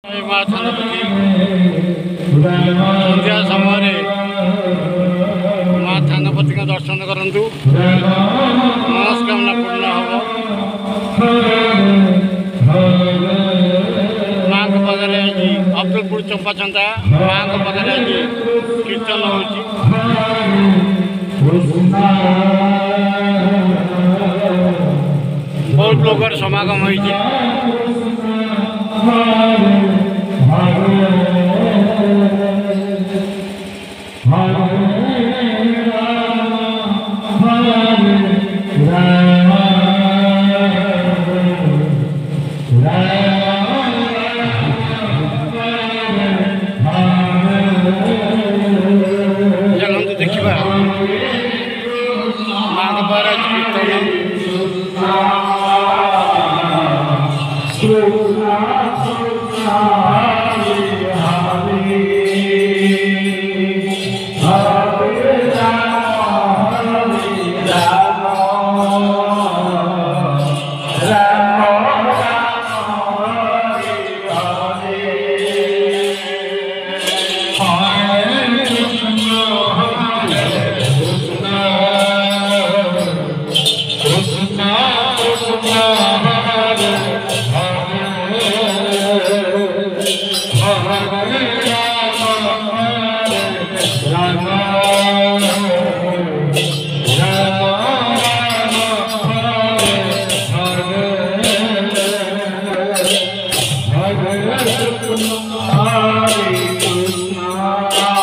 माँ थानापति संध्या समय माँ थानापति का दर्शन करंतु मनस्कामना पूर्ण हम। माँ को पदरे आज अब्दुलपुर चंपाचंदा माँ को पदरे आज कीर्तन हो बहुत लोग समागम हो। देखा माँ के द्वारा कीर्तन Hare Krishna